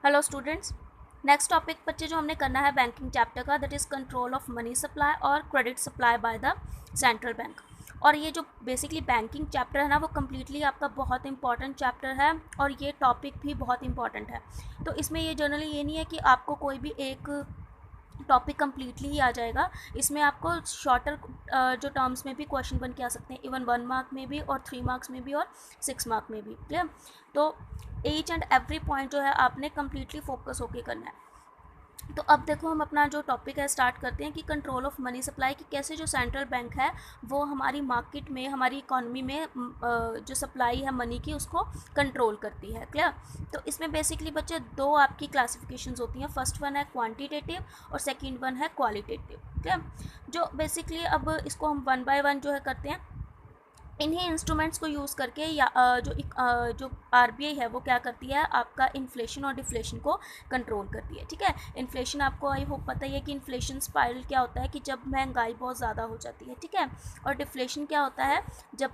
Hello students. Next topic बच्चे जो हमने करना है बैंकिंग चैप्टर का, that is control of money supply और credit supply by the central bank. और ये जो बेसिकली बैंकिंग चैप्टर है ना, वो कम्प्लीटली आपका बहुत इंपॉर्टेंट चैप्टर है और ये टॉपिक भी बहुत इंपॉर्टेंट है। तो इसमें ये जनरली ये नहीं है कि आपको कोई भी एक टॉपिक कम्प्लीटली ही आ जाएगा। इसमें आपको शॉर्टर जो टर्म्स में भी क्वेश्चन बन के आ सकते हैं, इवन 1 मार्क में भी और 3 मार्क्स में भी और 6 मार्क में भी। क्लियर? तो ईच एंड एवरी पॉइंट जो है आपने कम्प्लीटली फोकस होके करना है। तो अब देखो, हम अपना जो टॉपिक है स्टार्ट करते हैं कि कंट्रोल ऑफ मनी सप्लाई, कि कैसे जो सेंट्रल बैंक है वो हमारी मार्केट में, हमारी इकॉनमी में जो सप्लाई है मनी की, उसको कंट्रोल करती है। क्लियर? तो इसमें बेसिकली बच्चे दो आपकी क्लासिफिकेशंस होती हैं। फर्स्ट वन है क्वांटिटेटिव और सेकंड वन है क्वालिटेटिव। क्लियर? जो बेसिकली अब इसको हम वन बाय वन जो है करते हैं। इन्हीं इंस्ट्रूमेंट्स को यूज़ करके या जो आरबीआई है वो क्या करती है, आपका इन्फ्लेशन और डिफ्लेशन को कंट्रोल करती है। ठीक है? इन्फ्लेशन, आपको आई होप पता ही है कि इन्फ्लेशन स्पाइरल क्या होता है, कि जब महंगाई बहुत ज़्यादा हो जाती है। ठीक है? और डिफ्लेशन क्या होता है, जब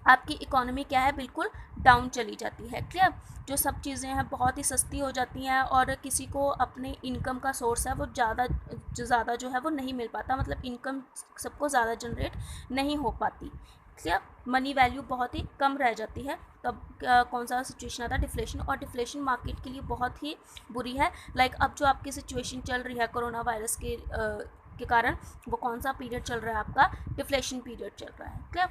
आपकी इकोनॉमी क्या है, बिल्कुल डाउन चली जाती है। क्लियर? जो सब चीज़ें हैं बहुत ही सस्ती हो जाती हैं और किसी को अपने इनकम का सोर्स है वो ज़्यादा जो है वो नहीं मिल पाता, मतलब इनकम सबको ज़्यादा जनरेट नहीं हो पाती। क्लियर? मनी वैल्यू बहुत ही कम रह जाती है। तब कौन सा सिचुएशन आता है, डिफ्लेशन। और डिफ्लेशन मार्केट के लिए बहुत ही बुरी है। लाइक अब जो आपकी सिचुएशन चल रही है कोरोना वायरस के कारण, वो कौन सा पीरियड चल रहा है, आपका डिफ्लेशन पीरियड चल रहा है। क्लियर?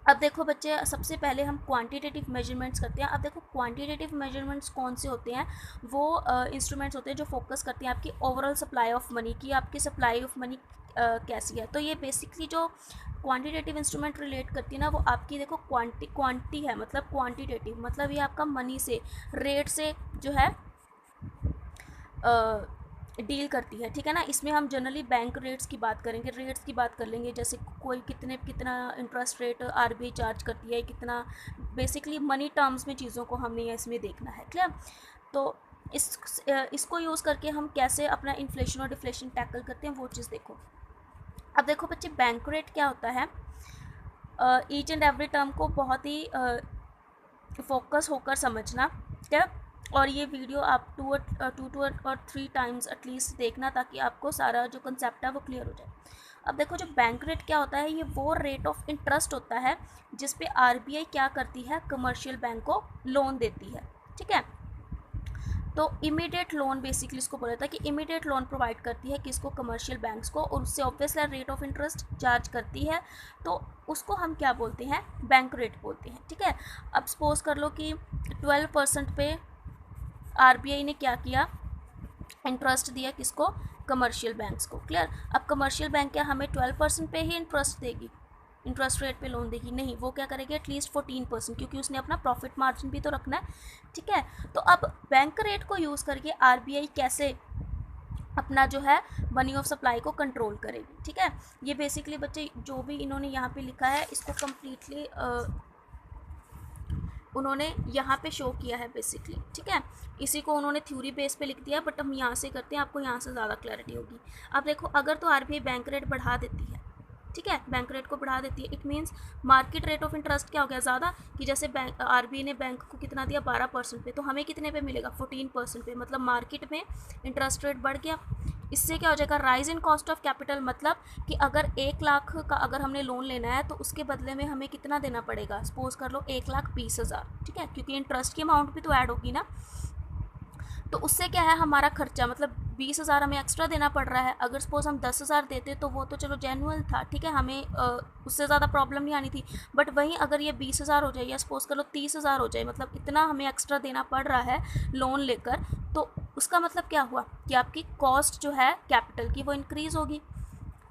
अब देखो बच्चे, सबसे पहले हम क्वांटिटेटिव मेजरमेंट्स करते हैं। अब देखो, क्वांटिटेटिव मेजरमेंट्स कौन से होते हैं, वो इंस्ट्रूमेंट्स होते हैं जो फोकस करते हैं आपकी ओवरऑल सप्लाई ऑफ मनी की, आपकी सप्लाई ऑफ मनी कैसी है। तो ये बेसिकली जो क्वांटिटेटिव इंस्ट्रूमेंट रिलेट करती है ना, वो आपकी देखो क्वांटी है, मतलब क्वांटिटेटिव मतलब ये आपका मनी से, रेट से जो है डील करती है। ठीक है ना? इसमें हम जनरली बैंक रेट्स की बात करेंगे, रेट्स की बात कर लेंगे, जैसे कोई कितना इंटरेस्ट रेट आरबीआई चार्ज करती है, कितना, बेसिकली मनी टर्म्स में चीज़ों को हमने इसमें देखना है। क्लियर? तो इसको यूज़ करके हम कैसे अपना इन्फ्लेशन और डिफ्लेशन टैकल करते हैं, वो चीज़ देखो। अब देखो बच्चे, बैंक रेट क्या होता है, ईच एंड एवरी टर्म को बहुत ही फोकस होकर समझना। क्या? और ये वीडियो आप टू और 3 टाइम्स एटलीस्ट देखना, ताकि आपको सारा जो कंसेप्ट है वो क्लियर हो जाए। अब देखो, जो बैंक रेट क्या होता है, ये वो रेट ऑफ इंटरेस्ट होता है जिस पे आरबीआई क्या करती है, कमर्शियल बैंक को लोन देती है। ठीक है? तो इमीडिएट लोन बेसिकली इसको बोला था कि इमीडिएट लोन प्रोवाइड करती है किसको, कमर्शियल बैंक्स को, और उससे obviously rate of interest charge करती है। तो उसको हम क्या बोलते हैं, बैंक रेट बोलते हैं। ठीक है? अब सपोज कर लो कि 12% पे आरबीआई ने क्या किया, इंटरेस्ट दिया किसको, कमर्शियल बैंक्स को। क्लियर? अब कमर्शियल बैंक क्या हमें 12% पे ही इंटरेस्ट देगी, इंटरेस्ट रेट पे लोन देगी? नहीं, वो क्या करेगी, एटलीस्ट 14%, क्योंकि उसने अपना प्रॉफिट मार्जिन भी तो रखना है। ठीक है? तो अब बैंक रेट को यूज़ करके आरबीआई कैसे अपना जो है मनी ऑफ सप्लाई को कंट्रोल करेगी। ठीक है? ये बेसिकली बच्चे जो भी इन्होंने यहाँ पे लिखा है, इसको कम्प्लीटली उन्होंने यहाँ पे शो किया है बेसिकली। ठीक है? इसी को उन्होंने थ्योरी बेस पे लिख दिया, बट हम यहाँ से करते हैं, आपको यहाँ से ज़्यादा क्लैरिटी होगी। अब देखो, अगर तो आरबीआई बैंक रेट बढ़ा देती है, ठीक है, बैंक रेट को बढ़ा देती है, it means market rate of interest क्या हो गया, ज़्यादा, कि जैसे बैंक आरबीआई ने बैंक को कितना दिया, 12% पे, तो हमें कितने पे मिलेगा, 14% पे, मतलब मार्केट में इंटरेस्ट रेट बढ़ गया। इससे क्या हो जाएगा, rise in cost of capital, मतलब कि अगर 1 लाख का अगर हमने लोन लेना है तो उसके बदले में हमें कितना देना पड़ेगा, सपोज कर लो 1,20,000। ठीक है? क्योंकि इंटरेस्ट की अमाउंट भी तो ऐड होगी ना। तो उससे क्या है, हमारा खर्चा, मतलब 20,000 हमें एक्स्ट्रा देना पड़ रहा है। अगर सपोज हम 10,000 देते तो वो तो चलो जेन्युइन था। ठीक है? हमें उससे ज़्यादा प्रॉब्लम नहीं आनी थी। बट वहीं अगर ये 20,000 हो जाए, या सपोज करो 30,000 हो जाए, मतलब इतना हमें एक्स्ट्रा देना पड़ रहा है लोन लेकर, तो उसका मतलब क्या हुआ कि आपकी कॉस्ट जो है कैपिटल की वो इंक्रीज़ होगी।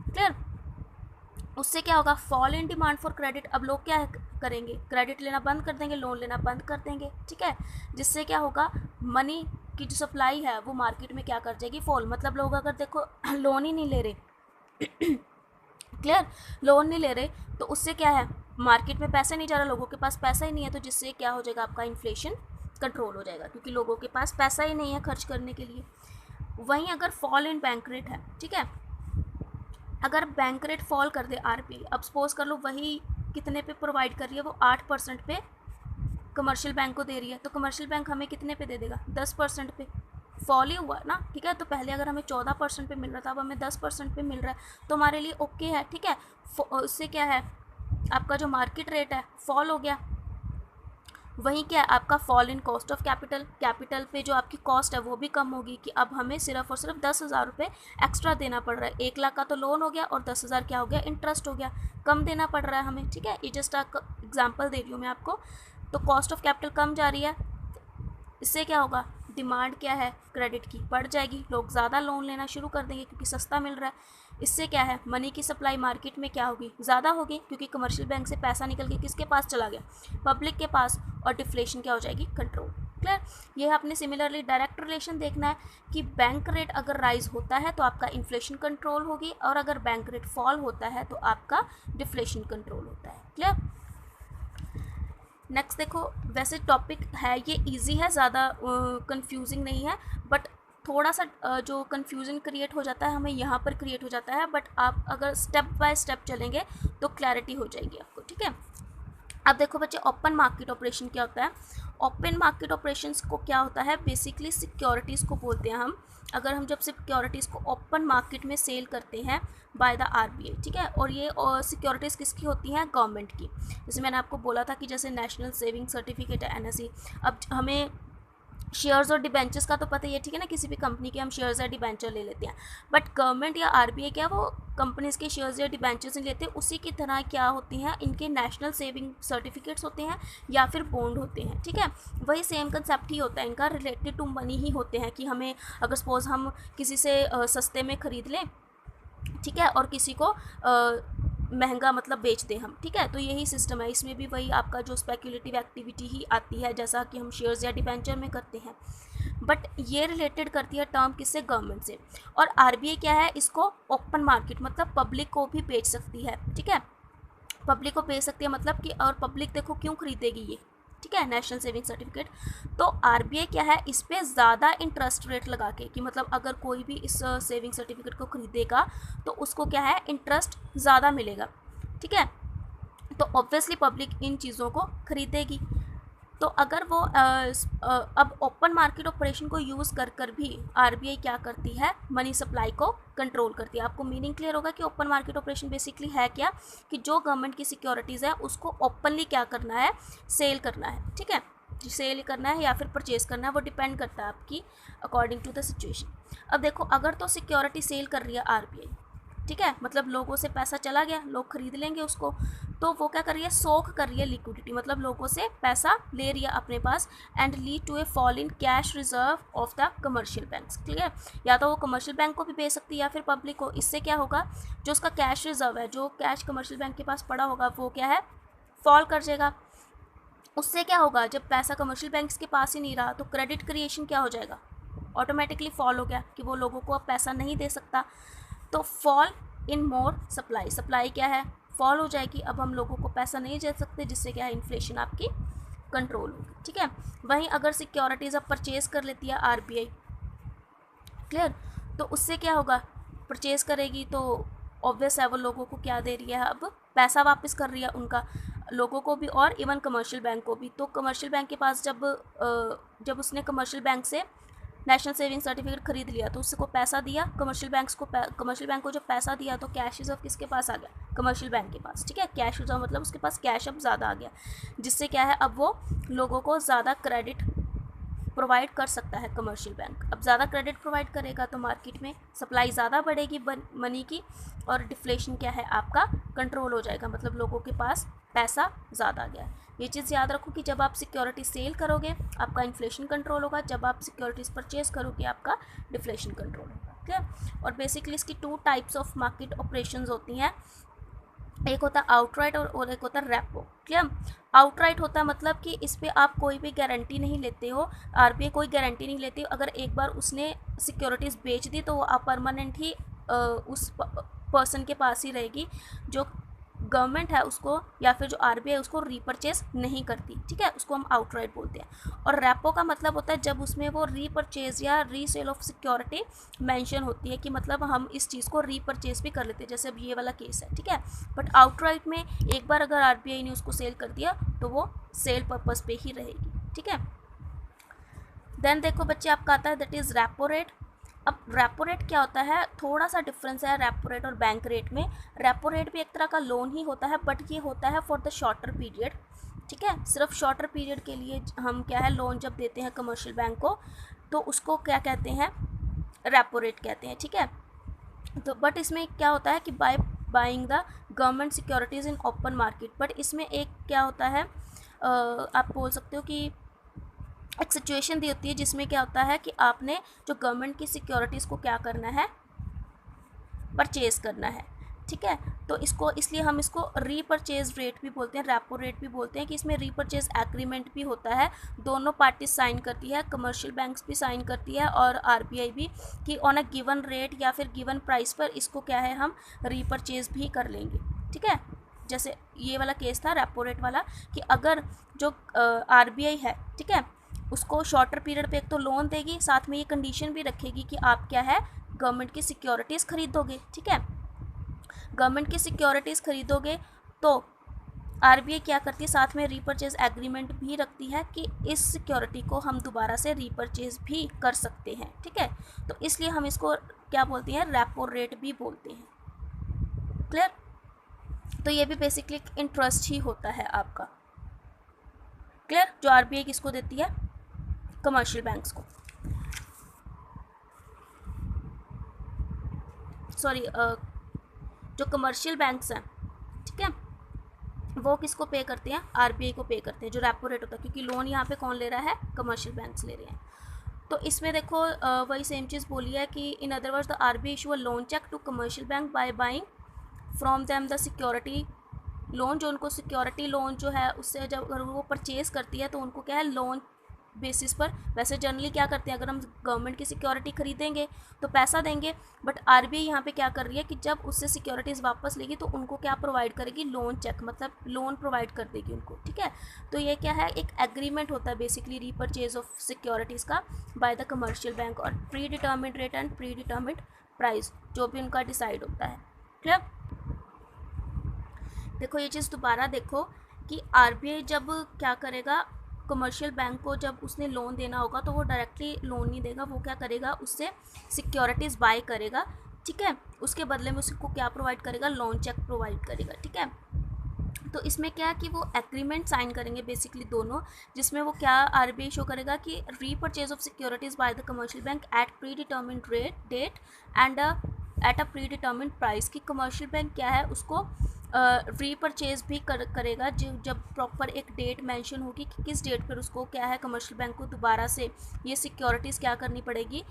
क्लियर? उससे क्या होगा, fall in demand for credit. अब लोग क्या करेंगे, क्रेडिट लेना बंद कर देंगे, लोन लेना बंद कर देंगे। ठीक है? जिससे क्या होगा, मनी की जो सप्लाई है वो मार्केट में क्या कर जाएगी, फॉल। मतलब लोग अगर देखो लोन ही नहीं ले रहे क्लियर, लोन नहीं ले रहे, तो उससे क्या है, मार्केट में पैसा नहीं जा रहा, लोगों के पास पैसा ही नहीं है, तो जिससे क्या हो जाएगा, आपका इन्फ्लेशन कंट्रोल हो जाएगा, क्योंकि लोगों के पास पैसा ही नहीं है खर्च करने के लिए। वहीं अगर फॉल इन बैंक रेट है, ठीक है, अगर बैंक रेट फॉल कर दे आरबीआई, अब सपोज कर लो वही कितने पे प्रोवाइड कर रही है, वो 8% पे कमर्शियल बैंक को दे रही है, तो कमर्शियल बैंक हमें कितने पे दे देगा, 10% पे। फॉल ही हुआ ना, ठीक है। तो पहले अगर हमें 14% पे मिल रहा था, अब हमें 10% पे मिल रहा है, तो हमारे लिए ओके है, ठीक है। उससे क्या है, आपका जो मार्केट रेट है फॉल हो गया। वहीं क्या है, आपका fall in cost of capital, capital पे जो आपकी कॉस्ट है वो भी कम होगी कि अब हमें सिर्फ और सिर्फ 10,000 रुपये एक्स्ट्रा देना पड़ रहा है। 1 लाख का तो लोन हो गया और 10,000 क्या हो गया, इंटरेस्ट हो गया, कम देना पड़ रहा है हमें, ठीक है। ये जस्ट एग्जाम्पल दे रही हूँ मैं आपको। तो कॉस्ट ऑफ कैपिटल कम जा रही है, इससे क्या होगा, डिमांड क्या है क्रेडिट की बढ़ जाएगी, लोग ज़्यादा लोन लेना शुरू कर देंगे क्योंकि सस्ता मिल रहा है। इससे क्या है, मनी की सप्लाई मार्केट में क्या होगी, ज़्यादा होगी, क्योंकि कमर्शियल बैंक से पैसा निकल के किसके पास चला गया, पब्लिक के पास, और डिफ्लेशन क्या हो जाएगी, कंट्रोल। क्लियर। ये आपने सिमिलरली डायरेक्ट रिलेशन देखना है कि बैंक रेट अगर राइज होता है तो आपका इन्फ्लेशन कंट्रोल होगी, और अगर बैंक रेट फॉल होता है तो आपका डिफ्लेशन कंट्रोल होता है। क्लियर। नेक्स्ट देखो, वैसे टॉपिक है ये इजी है, ज़्यादा कंफ्यूजिंग नहीं है, बट थोड़ा सा जो कन्फ्यूजन क्रिएट हो जाता है हमें यहाँ पर क्रिएट हो जाता है, बट आप अगर स्टेप बाय स्टेप चलेंगे तो क्लैरिटी हो जाएगी आपको, ठीक है। अब देखो बच्चे, ओपन मार्केट ऑपरेशन क्या होता है। ओपन मार्केट ऑपरेशंस को क्या होता है, बेसिकली सिक्योरिटीज़ को बोलते हैं हम। अगर हम जब सिक्योरिटीज़ को ओपन मार्केट में सेल करते हैं बाय द आरबीआई, ठीक है, और ये सिक्योरिटीज़ किसकी होती हैं, गवर्नमेंट की। जैसे मैंने आपको बोला था कि जैसे नेशनल सेविंग सर्टिफिकेट है, एनएसई। अब हमें शेयर्स और डिबेंचर्स का तो पता ही है, ठीक है ना, किसी भी कंपनी के हम शेयर्स या डिबेंचर ले लेते हैं, बट गवर्नमेंट या आरबीआई क्या वो कंपनीज़ के शेयर्स या डिबेंचर्स नहीं लेते। उसी की तरह क्या होती हैं, इनके नेशनल सेविंग सर्टिफिकेट्स होते हैं या फिर बॉन्ड होते हैं, ठीक है। वही सेम कंसेप्ट ही होता है इनका, रिलेटेड टू मनी ही होते हैं कि हमें अगर सपोज हम किसी से सस्ते में ख़रीद लें, ठीक है, और किसी को महंगा मतलब बेच दें हम, ठीक है, तो यही सिस्टम है। इसमें भी वही आपका जो स्पेक्यूलेटिव एक्टिविटी ही आती है, जैसा कि हम शेयर्स या डिबेंचर में करते हैं, बट ये रिलेटेड करती है टर्म किससे, गवर्नमेंट से। और आरबीआई क्या है, इसको ओपन मार्केट मतलब पब्लिक को भी बेच सकती है, ठीक है, पब्लिक को बेच सकती है मतलब कि, और पब्लिक देखो क्यों खरीदेगी ये, ठीक है, नेशनल सेविंग सर्टिफिकेट। तो आरबीआई क्या है, इस पर ज़्यादा इंटरेस्ट रेट लगा के, कि मतलब अगर कोई भी इस सेविंग सर्टिफिकेट को खरीदेगा तो उसको क्या है, इंटरेस्ट ज़्यादा मिलेगा, ठीक है। तो ऑब्वियसली पब्लिक इन चीज़ों को खरीदेगी। तो अगर वो अब ओपन मार्केट ऑपरेशन को यूज़ कर कर भी आरबीआई क्या करती है, मनी सप्लाई को कंट्रोल करती है। आपको मीनिंग क्लियर होगा कि ओपन मार्केट ऑपरेशन बेसिकली है क्या, कि जो गवर्नमेंट की सिक्योरिटीज़ है उसको ओपनली क्या करना है, सेल करना है, ठीक है, सेल करना है या फिर परचेज करना है, वो डिपेंड करता है आपकी अकॉर्डिंग टू द सिचुएशन। अब देखो, अगर तो सिक्योरिटी सेल कर रही है आरबीआई, ठीक है, मतलब लोगों से पैसा चला गया, लोग खरीद लेंगे उसको, तो वो क्या कर रही है, सोख कर रही है लिक्विडिटी, मतलब लोगों से पैसा ले रही है अपने पास, and lead to a fall in cash reserve of the commercial banks. Clear. या तो वो कमर्शियल बैंक को भी बेच सकती है या फिर पब्लिक को। इससे क्या होगा, जो उसका कैश रिजर्व है, जो कैश कमर्शियल बैंक के पास पड़ा होगा, वो क्या है, फॉल कर जाएगा। उससे क्या होगा, जब पैसा कमर्शियल बैंक्स के पास ही नहीं रहा तो क्रेडिट क्रिएशन क्या हो जाएगा, ऑटोमेटिकली फॉल हो गया, कि वो लोगों को अब पैसा नहीं दे सकता। तो fall in more supply, supply क्या है, फॉल हो जाएगी, अब हम लोगों को पैसा नहीं दे सकते, जिससे क्या है, इन्फ्लेशन आपकी कंट्रोल होगी, ठीक है। वहीं अगर सिक्योरिटीज़ अब परचेज़ कर लेती है आरबीआई, क्लियर, तो उससे क्या होगा, परचेज़ करेगी तो ऑब्वियस है वो लोगों को क्या दे रही है, अब पैसा वापस कर रही है उनका, लोगों को भी और इवन कमर्शियल बैंक को भी। तो कमर्शियल बैंक के पास जब उसने कमर्शियल बैंक से नेशनल सेविंग सर्टिफिकेट खरीद लिया तो उसको पैसा दिया, कमर्शियल बैंक को जब पैसा दिया तो कैश रिजर्व किसके पास आ गया, कमर्शियल बैंक के पास, ठीक है। कैश रिजर्व मतलब उसके पास कैश अब ज़्यादा आ गया, जिससे क्या है, अब वो लोगों को ज़्यादा क्रेडिट प्रोवाइड कर सकता है कमर्शियल बैंक। अब ज़्यादा क्रेडिट प्रोवाइड करेगा तो मार्केट में सप्लाई ज़्यादा बढ़ेगी मनी की, और डिफ्लेशन क्या है आपका कंट्रोल हो जाएगा, मतलब लोगों के पास पैसा ज़्यादा आ गया है। ये चीज़ याद रखो कि जब आप सिक्योरिटी सेल करोगे आपका इन्फ्लेशन कंट्रोल होगा, जब आप सिक्योरिटीज़ परचेज करोगे आपका डिफ्लेशन कंट्रोल होगा, ठीक है। और बेसिकली इसकी 2 टाइप्स ऑफ मार्केट ऑपरेशंस होती हैं, एक होता है आउटराइट और एक होता है रेपो। क्लियर। आउटराइट होता है मतलब कि इस पर आप कोई भी गारंटी नहीं लेते हो, आरबीआई कोई गारंटी नहीं लेती, अगर एक बार उसने सिक्योरिटीज़ बेच दी तो वो आप परमानेंट ही उस पर्सन के पास ही रहेगी जो गवर्नमेंट है उसको या फिर जो आरबीआई उसको रीपरचेज नहीं करती, ठीक है, उसको हम आउटराइट बोलते हैं। और रेपो का मतलब होता है जब उसमें वो रीपरचेज या रीसेल ऑफ सिक्योरिटी मेंशन होती है कि मतलब हम इस चीज़ को रीपरचेज भी कर लेते हैं, जैसे अब ये वाला केस है, ठीक है। बट आउटराइट में एक बार अगर आरबीआई ने उसको सेल कर दिया तो वो सेल पर्पस पे ही रहेगी, ठीक है। देन देखो बच्चे आपका आता है दैट इज़ रेपो रेट। अब रेपो रेट क्या होता है, थोड़ा सा डिफरेंस है रेपो रेट और बैंक रेट में। रेपो रेट भी एक तरह का लोन ही होता है, बट ये होता है फॉर द शॉर्टर पीरियड, ठीक है। सिर्फ शॉर्टर पीरियड के लिए हम क्या है लोन जब देते हैं कमर्शियल बैंक को तो उसको क्या कहते हैं, रेपो रेट कहते हैं, ठीक है। तो बट इसमें क्या होता है कि by buying the government securities in open market, but इसमें एक क्या होता है आप बोल सकते हो कि एक सिचुएशन दी होती है जिसमें क्या होता है कि आपने जो गवर्नमेंट की सिक्योरिटीज़ को क्या करना है, परचेज़ करना है, ठीक है। तो इसको इसलिए हम इसको रीपरचेज रेट भी बोलते हैं, रेपो रेट भी बोलते हैं कि इसमें रीपरचेज एग्रीमेंट भी होता है, दोनों पार्टी साइन करती है, कमर्शियल बैंक्स भी साइन करती है और आरबीआई भी, कि ऑन अ गिवन रेट या फिर गिवन प्राइस पर इसको क्या है हम रीपरचेज भी कर लेंगे, ठीक है। जैसे ये वाला केस था रेपो रेट वाला कि अगर जो आरबीआई है, ठीक है, उसको शॉर्टर पीरियड पे एक तो लोन देगी, साथ में ये कंडीशन भी रखेगी कि आप क्या है गवर्नमेंट की सिक्योरिटीज़ खरीदोगे, ठीक है। गवर्नमेंट की सिक्योरिटीज़ खरीदोगे तो आरबीआई क्या करती है, साथ में रीपरचेज एग्रीमेंट भी रखती है कि इस सिक्योरिटी को हम दोबारा से रीपरचेज भी कर सकते हैं, ठीक है। तो इसलिए हम इसको क्या बोलते हैं, रेपो रेट भी बोलते हैं, क्लियर। तो ये भी बेसिकली इंटरेस्ट ही होता है आपका, क्लियर, जो आरबीआई किसको देती है, कमर्शियल बैंक्स को, सॉरी जो कमर्शियल बैंक्स हैं, ठीक है, वो किसको पे करते हैं, आरबीआई को पे करते हैं, जो रेपो रेट होता है, क्योंकि लोन यहाँ पे कौन ले रहा है, कमर्शियल बैंक्स ले रहे हैं। तो इसमें देखो वही सेम चीज़ बोली है कि in other words the RBI issue a loan check to commercial bank by buying from them the security loan, जो उनको सिक्योरिटी लोन जो है उससे जब अगर वो परचेज़ करती है तो उनको क्या है लोन बेसिस पर, वैसे जनरली क्या करते हैं अगर हम गवर्नमेंट की सिक्योरिटी खरीदेंगे तो पैसा देंगे, बट आरबीआई यहाँ पे क्या कर रही है कि जब उससे सिक्योरिटीज़ वापस लेगी तो उनको क्या प्रोवाइड करेगी, लोन चेक, मतलब लोन प्रोवाइड कर देगी उनको, ठीक है। तो ये क्या है, एक एग्रीमेंट होता है बेसिकली रीपरचेज ऑफ सिक्योरिटीज़ का बाय द कमर्शियल बैंक, और pre determined rate and pre determined price जो भी उनका डिसाइड होता है, क्लियर। देखो ये चीज़ दोबारा देखो कि आरबीआई जब क्या करेगा, कमर्शियल बैंक को जब उसने लोन देना होगा तो वो डायरेक्टली लोन नहीं देगा, वो क्या करेगा, उससे सिक्योरिटीज़ बाय करेगा, ठीक है। उसके बदले में उसको क्या प्रोवाइड करेगा, लोन चेक प्रोवाइड करेगा, ठीक है। तो इसमें क्या है कि वो एग्रीमेंट साइन करेंगे बेसिकली दोनों, जिसमें वो क्या आरबीआई शो करेगा कि repurchase of securities by the commercial bank at pre determined rate date and at a pre determined price, कि कमर्शियल बैंक क्या है उसको रीपरचेज भी करेगा जब प्रॉपर एक डेट मेंशन होगी कि किस डेट पर उसको क्या है कमर्शियल बैंक को दोबारा से ये सिक्योरिटीज़ क्या करनी पड़ेगी,